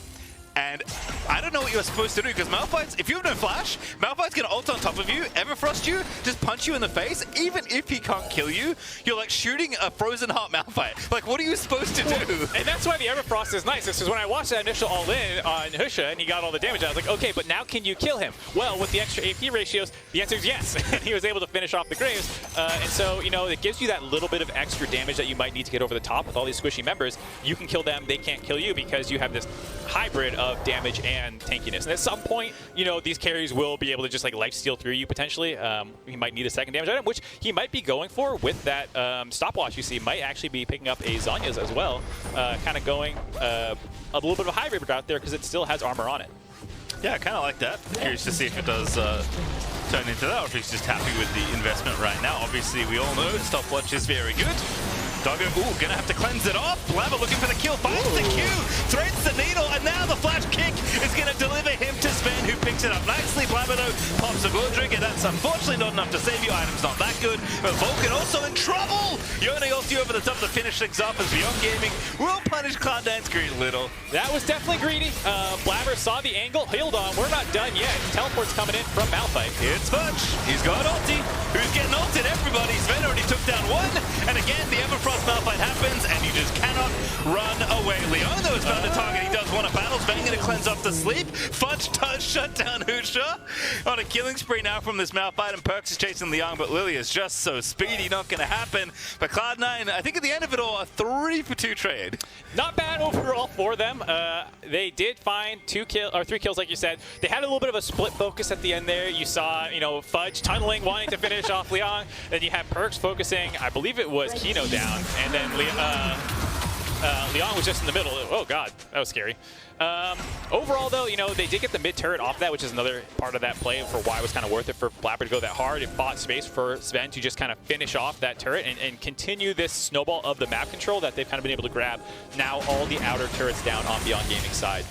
And I don't know what you're supposed to do, because Malphite's, if you have no flash, Malphite's gonna ult on top of you, Everfrost you, just punch you in the face. Even if he can't kill you, you're like shooting a frozen heart Malphite. Like, what are you supposed to do? And that's why the Everfrost is nice, because when I watched that initial all-in on Husha and he got all the damage, I was like, okay, but now can you kill him? Well, with the extra AP ratios, the answer is yes. And he was able to finish off the Graves. And so, you know, it gives you that little bit of extra damage that you might need to get over the top with all these squishy members. You can kill them, they can't kill you, because you have this hybrid of damage and tankiness. And at some point, you know, these carries will be able to just like lifesteal through you potentially. He might need a second damage item, which he might be going for with that stopwatch you see. Might actually be picking up a Zhonya's as well. Kind of going a little bit of a hybrid out there because it still has armor on it. Yeah, I kind of like that. Curious to see if it does turn into that, or if he's just happy with the investment right now. Obviously, we all know stopwatch is very good. Doggo, ooh, gonna have to cleanse it off. Blabber looking for the kill, finds the Q, threads the needle, and now the flash kick is gonna deliver him to Sven, who picks it up nicely. Blabber, though, pops a glow trigger. That's hits. Unfortunately, not enough to save you. Item's not that good. But Vulcan also in trouble. Yone also over the top to finish things off as Beyond Gaming will punish Cloud9's greed a little. That was definitely greedy. Blabber saw the angle. Hold on, we're not done yet. Teleport's coming in from Malphite. It's Fudge. He's got ulti. Who's getting ulted? Everybody. Sven already took down one. And again, the Everfrost Malphite happens, and you just cannot run away. Leon, though, has found a target. He does want a battle. Sven going to cleanse off the sleep. Fudge does shut down Husha on a killing spree now from this Malphite, and Perks is chasing Leon, but Lily is just so speedy. Not going to happen. But Cloud9, I think at the end of it all, a 3-for-2 trade. Not bad overall for them. They did find 3 kills, like you said. They had a little bit of a split focus at the end there. You saw, Fudge tunneling, wanting to finish off Leon. Then you had Perks focusing, I believe it was Kino down, and then Leon was just in the middle. Oh god, that was scary. Overall though, they did get the mid turret off that, which is another part of that play for why it was kind of worth it for Blabber to go that hard. It bought space for Sven to just kind of finish off that turret and continue this snowball of the map control that they've kind of been able to grab. Now all the outer turrets down on Beyond Gaming side.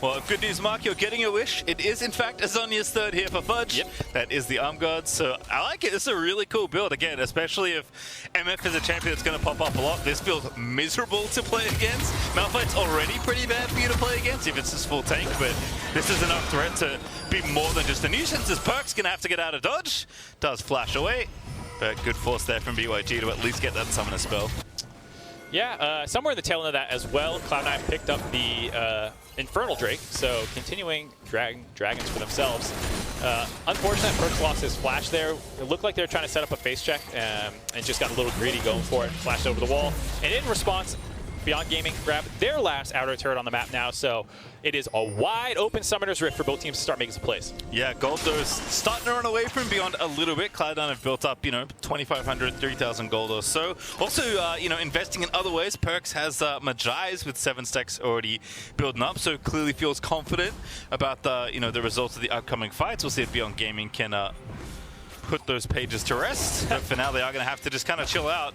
Well, good news, Mark. You're getting your wish. It is, in fact, Azonia's third here for Fudge. Yep. That is the Arm Guard, so I like it. It's a really cool build, again, especially if MF is a champion that's going to pop up a lot. This feels miserable to play against. Malphite's already pretty bad for you to play against if it's his full tank, but this is enough threat to be more than just a nuisance, as Perk's going to have to get out of dodge. Does flash away, but good force there from BYG to at least get that summoner spell. Yeah, somewhere in the tail end of that as well, Cloud9 picked up the Infernal Drake, so continuing dragons for themselves. Unfortunate, Perks lost his flash there. It looked like they were trying to set up a face check and just got a little greedy going for it. Flashed over the wall. And in response, Beyond Gaming grabbed their last outer turret on the map now, so it is a wide open Summoner's Rift for both teams to start making some plays. Yeah, Goldo's starting to run away from Beyond a little bit. Cloud9 have built up, 2,500, 3,000 gold or so. Also, investing in other ways. Perks has Magi's with 7 stacks already building up, so clearly feels confident about the, the results of the upcoming fights. We'll see if Beyond Gaming can put those pages to rest. But for now, they are going to have to just kind of chill out.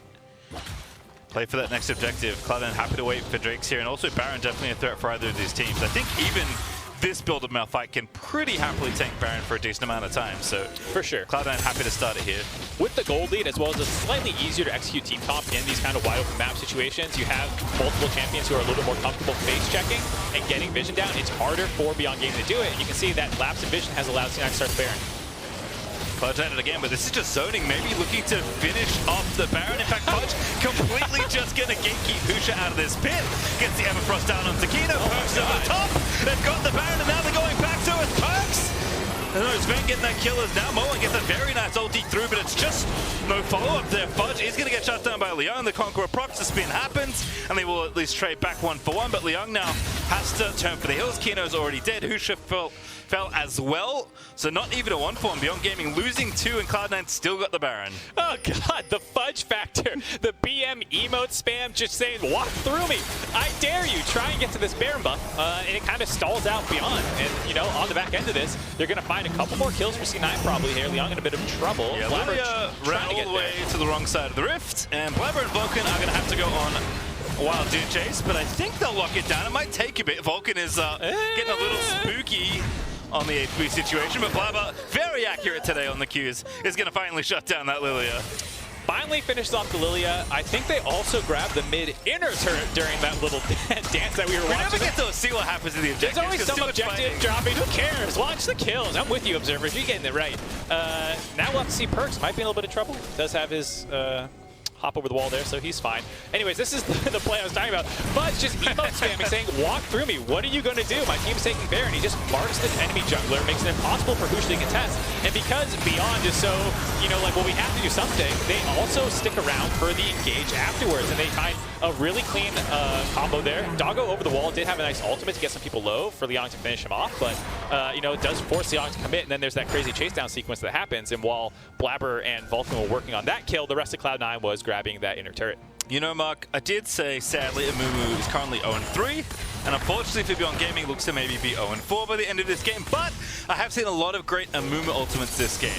Play for that next objective. Cloud9 happy to wait for Drakes here, and also Baron definitely a threat for either of these teams. I think even this build of Malphite can pretty happily tank Baron for a decent amount of time, so for sure. Cloud9 happy to start it here. With the gold lead, as well as a slightly easier to execute team comp in these kind of wide open map situations, you have multiple champions who are a little bit more comfortable face checking and getting vision down. It's harder for Beyond Gaming to do it, and you can see that lapse in vision has allowed C9 to start Baron. Fudge at it again, but this is just zoning, maybe looking to finish off the Baron. In fact, Fudge completely just going to gatekeep Husha out of this pit. Gets the Everfrost down on Takino. Perks over the top. They've got the Baron, and now they're going back to it. Perks! Sven getting that kill as now Moen gets a very nice ulti through, but it's just no follow-up there. Fudge is going to get shut down by Leon. The Conqueror procs, the spin happens, and they will at least trade back 1-for-1, but Leon now has to turn for the hills. Kino's already dead. Husha fell as well, so not even a 1-for-1. Beyond Gaming losing 2, and Cloud9 still got the Baron. Oh god, the Fudge factor. The BM emote spam just saying, walk through me. I dare you. Try and get to this Baron buff, and it kind of stalls out Beyond. And, on the back end of this, they're going to find a couple more kills for C9 probably here. Leon in a bit of trouble. Yeah, Lilia ran all the way to the wrong side of the rift, and Blabber and Vulcan are going to have to go on a wild dude chase, but I think they'll lock it down. It might take a bit. Vulcan is getting a little spooky on the HP situation, but Blabber, very accurate today on the Qs, is going to finally shut down that Lilia. Finally finished off the Lilia. I think they also grabbed the mid-inner turret during that little dance that we were watching. We never get to see what happens to the objectives. There's always some objective dropping. Who cares? Watch the kills. I'm with you, Observers. You're getting it right. Now we'll have to see Perks. Might be in a little bit of trouble. Does have his hop over the wall there, so he's fine. Anyways, this is the play I was talking about. Fudge just emote spamming, saying, walk through me. What are you going to do? My team's taking Baron. He just marks this enemy jungler, makes it impossible for Husha to contest. And because Beyond is so, well, we have to do something, they also stick around for the engage afterwards, and they find a really clean combo there. Doggo over the wall did have a nice ultimate to get some people low for Leon to finish him off, but, it does force Leon to commit, and then there's that crazy chase down sequence that happens, and while Blabber and Vulcan were working on that kill, the rest of Cloud9 was grabbing that inner turret. Mark, I did say, sadly, Amumu is currently 0-3, and unfortunately for Beyond Gaming, looks to maybe be 0-4 by the end of this game, but I have seen a lot of great Amumu ultimates this game.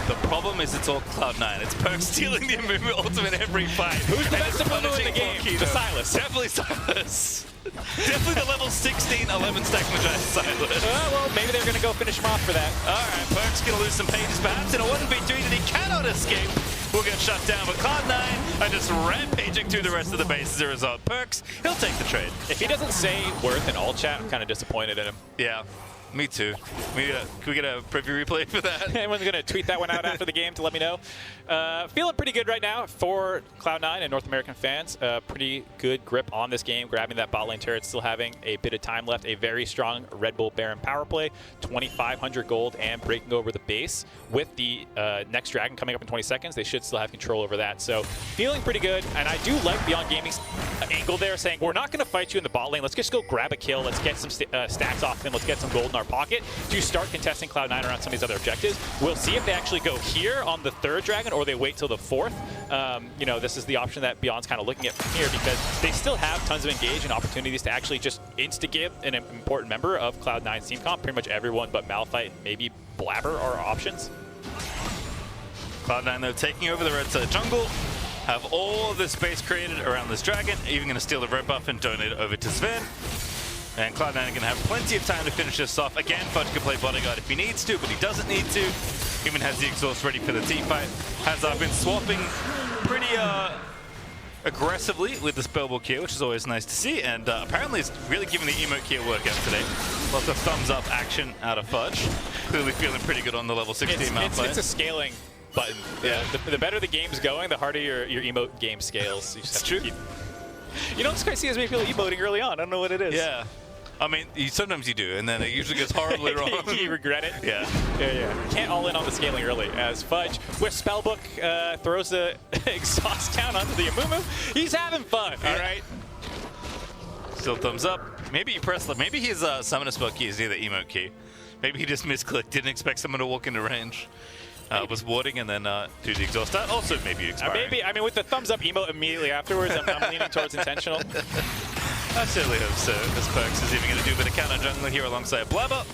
The problem is it's all Cloud9. It's Perks stealing the Amumu ultimate every fight. Who's the best Amumu in the game? The Sylas. Definitely Sylas. Definitely the level 16, 11 stack Magic Sylas. Well, maybe they're going to go finish him off for that. Alright, Perks going to lose some pages perhaps in a 1v3 that he cannot escape. Will get shut down, but Cloud9 are just rampaging through the rest of the base as a result. Perks, he'll take the trade. If he doesn't say worth in all chat, I'm kind of disappointed in him. Yeah. Me too. Can we get a preview replay for that? Anyone's going to tweet that one out after the game to let me know. Feeling pretty good right now for Cloud9 and North American fans. Pretty good grip on this game, grabbing that bot lane turret, still having a bit of time left. A very strong Red Bull Baron power play, 2,500 gold and breaking over the base. With the next Dragon coming up in 20 seconds, they should still have control over that. So feeling pretty good, and I do like Beyond Gaming's angle there, saying we're not going to fight you in the bot lane. Let's just go grab a kill. Let's get some stacks off him. Let's get some gold in our pocket to start contesting Cloud9 around some of these other objectives. We'll see if they actually go here on the 3rd Dragon or they wait till the 4th. You know, this is the option that Beyond's kind of looking at from here because they still have tons of engage and opportunities to actually just insta-give an important member of Cloud9's team comp. Pretty much everyone but Malphite, maybe Blabber are options. Cloud9 though taking over the red side jungle. Have all the space created around this dragon. Even going to steal the red buff and donate it over to Sven. And Cloud9 are going to have plenty of time to finish this off. Again, Fudge can play bodyguard if he needs to, but he doesn't need to. Even has the exhaust ready for the team fight. Has been swapping pretty aggressively with the spellbook here, which is always nice to see. And apparently it's really giving the emote key a workout today. Lots of thumbs up action out of Fudge. Clearly feeling pretty good on the level 16 mount play. It's a scaling button. Yeah. The better the game's going, the harder your emote game scales. You just have to keep... You don't quite see as many people emoting early on. I don't know what it is. Yeah. I mean, sometimes you do, and then it usually goes horribly wrong. You regret it? Yeah. Yeah. Can't all in on the scaling early. As Fudge, with Spellbook, throws the exhaust down onto the Amumu. He's having fun, all right? Still thumbs up. Maybe you press, maybe his summoner spell key is near the emote key. Maybe he just misclicked, didn't expect someone to walk into range. Was warding and then do the exhaust out. Also maybe expiring. Maybe, I mean, with the thumbs up emote immediately afterwards, I'm leaning towards intentional. I certainly hope so, as Perks is even going to do a bit of counter jungling here alongside Blabber.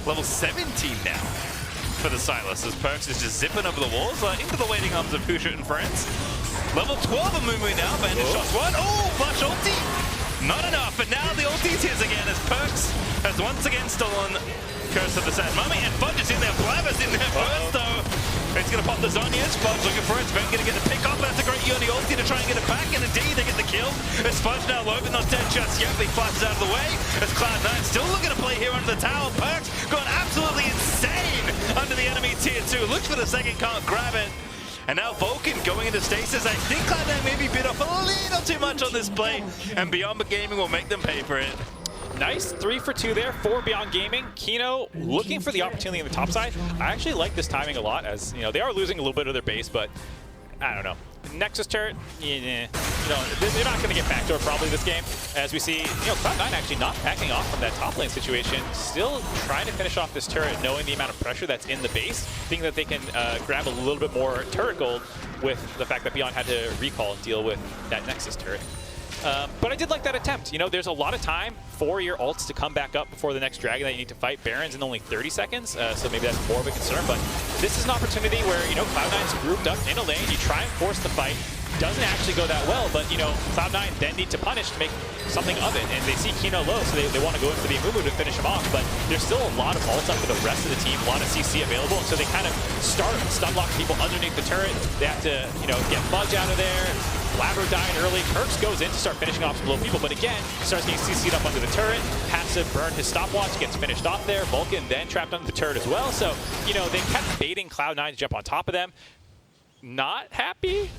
Level 17 now for the Sylas, as Perks is just zipping over the walls into the waiting arms of Husha and friends. Level 12 of Mumu now, bandit shots one. Oh, flash ulti! Not enough, and now the ulti's his again as Perks has once again stolen Curse of the Sad Mummy, and Fudge is in there, Blabber's in there first though. It's going to pop the Zhonya's, Fudge looking for it, Sven going to get the pick off, that's a great Yoni ulti to try and get it back, and indeed they get the kill. As Fudge now low, but not dead just yet, but he flashes out of the way. As Cloud9 still looking to play here under the tower, Perks going absolutely insane under the enemy tier 2, looks for the second, can't grab it. And now Vulcan going into stasis. I think Cloud9 maybe bit off a little too much on this play, and Beyond Gaming will make them pay for it. Nice 3 for 2 there for Beyond Gaming. Kino looking for the opportunity on the top side. I actually like this timing a lot, as you know they are losing a little bit of their base, but I don't know. Nexus turret, you know, they're not going to get backdoor probably this game. As we see, you know, Cloud9 actually not backing off from that top lane situation. Still trying to finish off this turret, knowing the amount of pressure that's in the base. Thinking that they can grab a little bit more turret gold with the fact that Beyond had to recall and deal with that Nexus turret. But I did like that attempt. You know, there's a lot of time for your ults to come back up before the next dragon that you need to fight. Baron's in only 30 seconds, so maybe that's more of a concern. But this is an opportunity where, you know, Cloud9's grouped up in a lane. You try and force the fight. Doesn't actually go that well, but, you know, Cloud9 then need to punish to make something of it. And they see Kino low, so they want to go in for the Amumu to finish him off. But there's still a lot of ults up for the rest of the team, a lot of CC available. So they kind of start stun lock people underneath the turret. They have to, you know, get Fudge out of there. Blabber dying early. Perks goes in to start finishing off some low people, but again, starts getting CC'd up under the turret. Has to burn his stopwatch, gets finished off there. Vulcan then trapped under the turret as well. So, you know, they kept baiting Cloud9 to jump on top of them. Not happy.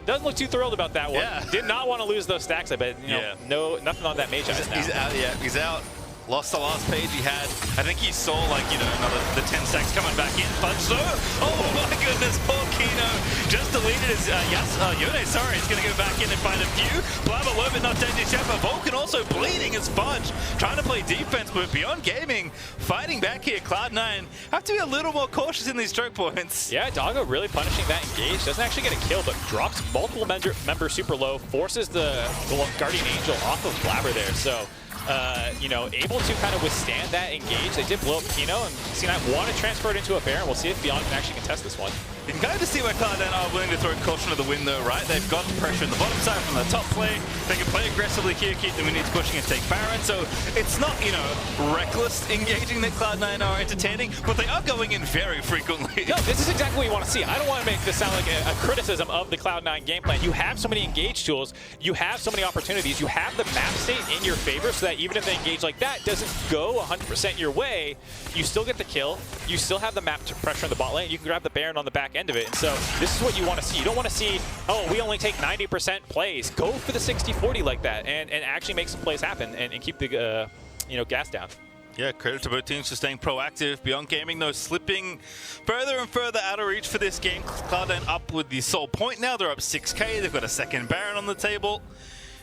Doesn't look too thrilled about that one. Yeah. Did not want to lose those stacks, I bet. You know, nothing on that mage eyes now. He's out, he's out. Lost the last page he had. I think he saw, like, you know, the 10 stacks coming back in. Fudge so. Oh my goodness, poor Kino. Just deleted his, Yone, sorry. He's going to go back in and find a few. Blabber low, but not dangerous yet. But Vulcan also bleeding as Fudge. Trying to play defense, but Beyond Gaming fighting back here. Cloud9 have to be a little more cautious in these stroke points. Yeah, Doggo really punishing that engage. Doesn't actually get a kill, but drops multiple members super low. Forces the Guardian Angel off of Blabber there. So you know, able to kind of withstand that engage. They did blow up Kino, and C9 want to transfer it into a Baron. We'll see if Beyond can actually contest this one. You can kind of see where Cloud9 are willing to throw caution to the wind, though, right? They've got pressure in the bottom side from the top play. They can play aggressively here, keep the minions pushing and take Baron. So it's not, you know, reckless engaging that Cloud9 are entertaining, but they are going in very frequently. No, this is exactly what you want to see. I don't want to make this sound like a criticism of the Cloud9 game plan. You have so many engage tools, you have so many opportunities, you have the map state in your favor so that even if they engage like that doesn't go 100% your way, you still get the kill, you still have the map to pressure in the bot lane, you can grab the Baron on the back end of it. And so this is what you want to see. You don't want to see, oh, we only take 90% plays. Go for the 60-40 like that and actually make some plays happen and keep the you know, gas down. Yeah, credit to both teams for staying proactive. Beyond Gaming, though, slipping further and further out of reach for this game. Cloud9 up with the sole point now. They're up 6k. They've got a second Baron on the table.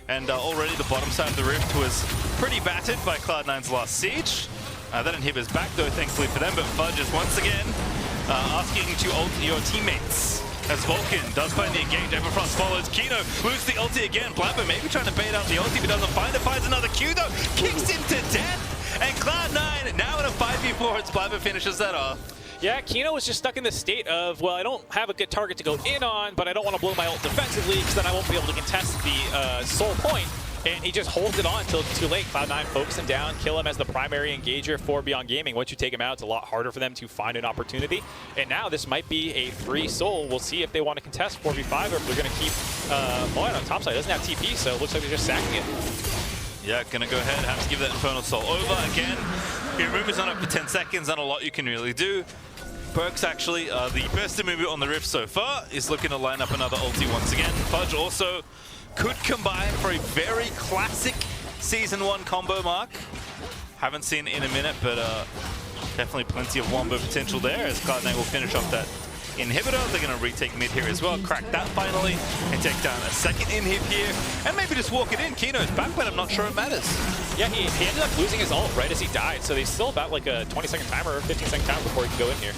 And already the bottom side of the Rift was pretty battered by Cloud9's last siege. That inhibits back, though, thankfully for them. But Fudge is once again asking to ult your teammates. As Vulcan does find the engage, Everfrost follows. Kino loses the ulti again. Blabber maybe trying to bait out the ulti, but doesn't find it. Finds another Q, though. Kicks him to death. And Cloud9 now in a 5v4 as Blabber finishes that off. Yeah, Kino was just stuck in the state of, well, I don't have a good target to go in on, but I don't want to blow my ult defensively because then I won't be able to contest the sole point. And he just holds it on until it's too late. Cloud9 focus him down, kill him as the primary engager for Beyond Gaming. Once you take him out, it's a lot harder for them to find an opportunity. And now this might be a free soul. We'll see if they want to contest 4v5 or if they're going to keep Moen on top side. Doesn't have TP, so it looks like they're just sacking it. Yeah, gonna go ahead, have to give that Infernal Soul over again. Your move is on up for 10 seconds, not a lot you can really do. Perks actually, the best movement on the Rift so far is looking to line up another ulti once again. Fudge also could combine for a very classic Season 1 combo mark. Haven't seen it in a minute, but definitely plenty of wombo potential there as Cloud9 will finish off that inhibitor. They're going to retake mid here as well, crack that finally, and take down a second inhib here, and maybe just walk it in. Kino's back, but I'm not sure it matters. Yeah, he ended up losing his ult right as he died, so he's still about like a 20-second timer or 15-second timer before he can go in here.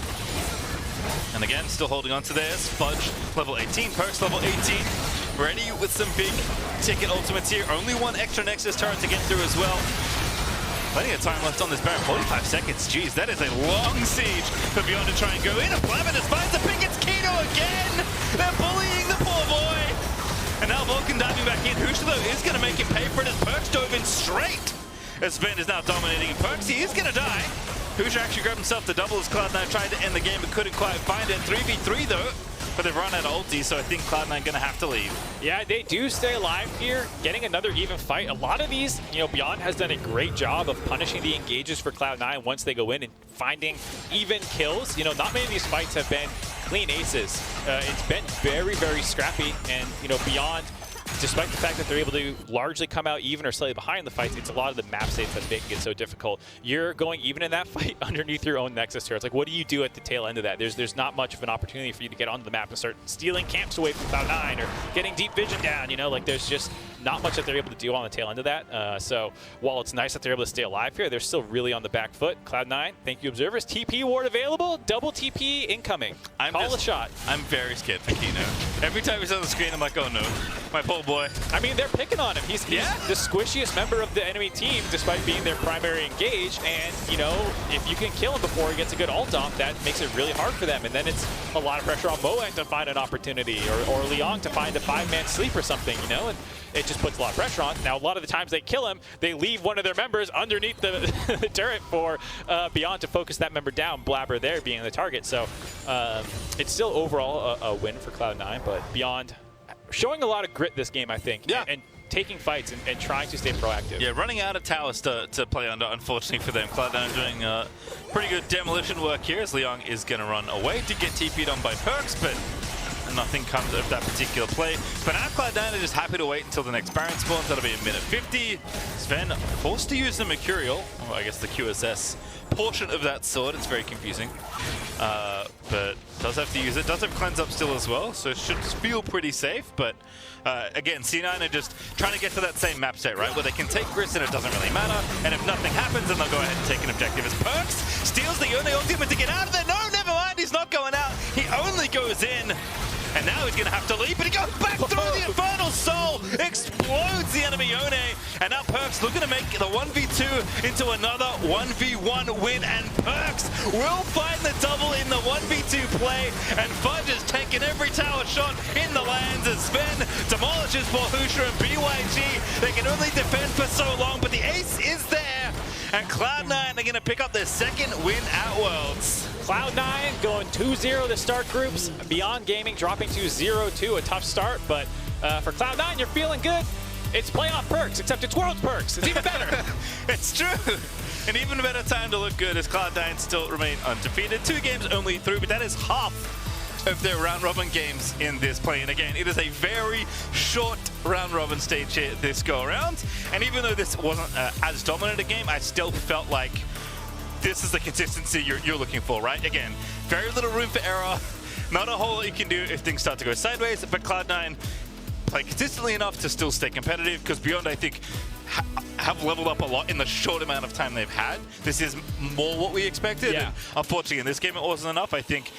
And again, still holding on to theirs. Fudge, level 18, Perks, level 18. Ready with some big ticket ultimates here. Only one extra Nexus turret to get through as well. Plenty of time left on this Baron, 45 seconds. Jeez, that is a long siege for Beyond to try and go in. And Blabber just finds the pick. It's Kino again. They're bullying the poor boy. And now Vulcan diving back in. Hushlo is going to make him pay for it as Perks dove in straight. As Sven is now dominating Perks. He is going to die. Husha actually grabbed himself the double as Cloud9 tried to end the game but couldn't quite find it. 3v3 though. But they've run out of ulti, so I think Cloud9 going to have to leave. Yeah, they do stay alive here, getting another even fight. A lot of these, you know, Beyond has done a great job of punishing the engages for Cloud9 once they go in and finding even kills. You know, not many of these fights have been clean aces. It's been very, very scrappy, and, you know, Beyond, despite the fact that they're able to largely come out even or slightly behind the fights, it's a lot of the map states that make it so difficult. You're going even in that fight underneath your own Nexus here. It's like, what do you do at the tail end of that? There's not much of an opportunity for you to get onto the map and start stealing camps away from Cloud9 or getting deep vision down, you know? Like, there's just not much that they're able to do on the tail end of that. So while it's nice that they're able to stay alive here, they're still really on the back foot. Cloud9, thank you, observers. TP ward available, double TP incoming. Call a shot. I'm very scared for Kino. Every time he's on the screen, I'm like, oh no, my poor boy. I mean, they're picking on him. He's the squishiest member of the enemy team, despite being their primary engage. And, you know, if you can kill him before he gets a good ult off, that makes it really hard for them. And then it's a lot of pressure on Moen to find an opportunity, or Leon to find a 5-man sleep or something, you know? And it just puts a lot of pressure on. Now, a lot of the times they kill him, they leave one of their members underneath the, the turret for Beyond to focus that member down, Blabber there being the target. So it's still overall a win for Cloud9, but Beyond showing a lot of grit this game, I think. Yeah. And taking fights and trying to stay proactive. Yeah, running out of towers to play under, unfortunately for them. Cloud9 doing pretty good demolition work here as Leon is going to run away to get TP'd on by Perks, but nothing comes of that particular play. But now Cloud9 are just happy to wait until the next Baron spawns. That'll be a minute 50. Sven forced to use the Mercurial, or I guess the QSS portion of that sword. It's very confusing. But does have to use it. Does have cleanse up still as well, so it should feel pretty safe. But again, C9 are just trying to get to that same map state, right? Where they can take Gris and it doesn't really matter. And if nothing happens, then they'll go ahead and take an objective. As Perks steals the only ultimate to get out of there. No, never mind. He's not going out. He only goes in. And now he's going to have to leave, but he goes back through the Infernal Soul, explodes the enemy Yone, and now Perkz looking to make the 1v2 into another 1v1 win, and Perkz will find the double in the 1v2 play, and Fudge is taking every tower shot in the lands as Sven demolishes Borhusha and BYG. They can only defend for so long, but the ace is there, and Cloud9 are going to pick up their second win at Worlds. Cloud9 going 2-0 to start groups. Beyond Gaming dropping to 0-2, a tough start, but for Cloud9, you're feeling good. It's playoff Perkz, except it's Worlds Perkz. It's even better. It's true. An even better time to look good as Cloud9 still remain undefeated. 2 games only through, but that is half of their round-robin games in this play. And again, it is a very short round-robin stage here this go-around. And even though this wasn't as dominant a game, I still felt like this is the consistency you're looking for, right? Again, very little room for error. Not a whole lot you can do if things start to go sideways, but Cloud9 play consistently enough to still stay competitive, because Beyond, I think, have leveled up a lot in the short amount of time they've had. This is more what we expected. Yeah. And unfortunately, in this game, it wasn't enough. I think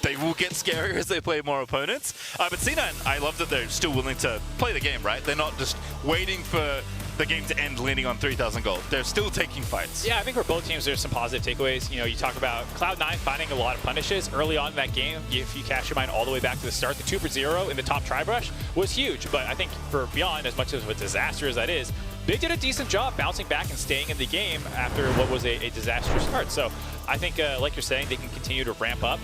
they will get scarier as they play more opponents. But C9, I love that they're still willing to play the game, right? They're not just waiting for the game to end leaning on 3,000 gold. They're still taking fights. Yeah, I think for both teams, there's some positive takeaways. You know, you talk about Cloud9 finding a lot of punishes early on in that game. If you cast your mind all the way back to the start, the 2-for-0 in the top tri-brush was huge. But I think for Beyond, as much of a disaster as that is, they did a decent job bouncing back and staying in the game after what was a disastrous start. So I think, like you're saying, they can continue to ramp up.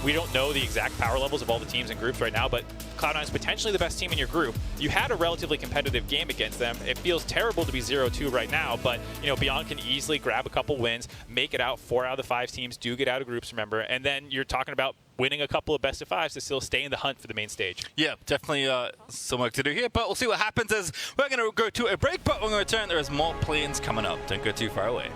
We don't know the exact power levels of all the teams and groups right now, but Cloud9 is potentially the best team in your group. You had a relatively competitive game against them. It feels terrible to be 0-2 right now, but you know, Beyond can easily grab a couple wins, make it out. 4 out of the 5 teams do get out of groups, remember, and then you're talking about winning a couple of best of 5s to still stay in the hunt for the main stage. Yeah, definitely some work to do here, but we'll see what happens as we're going to go to a break, but when we return, there is more plans coming up. Don't go too far away.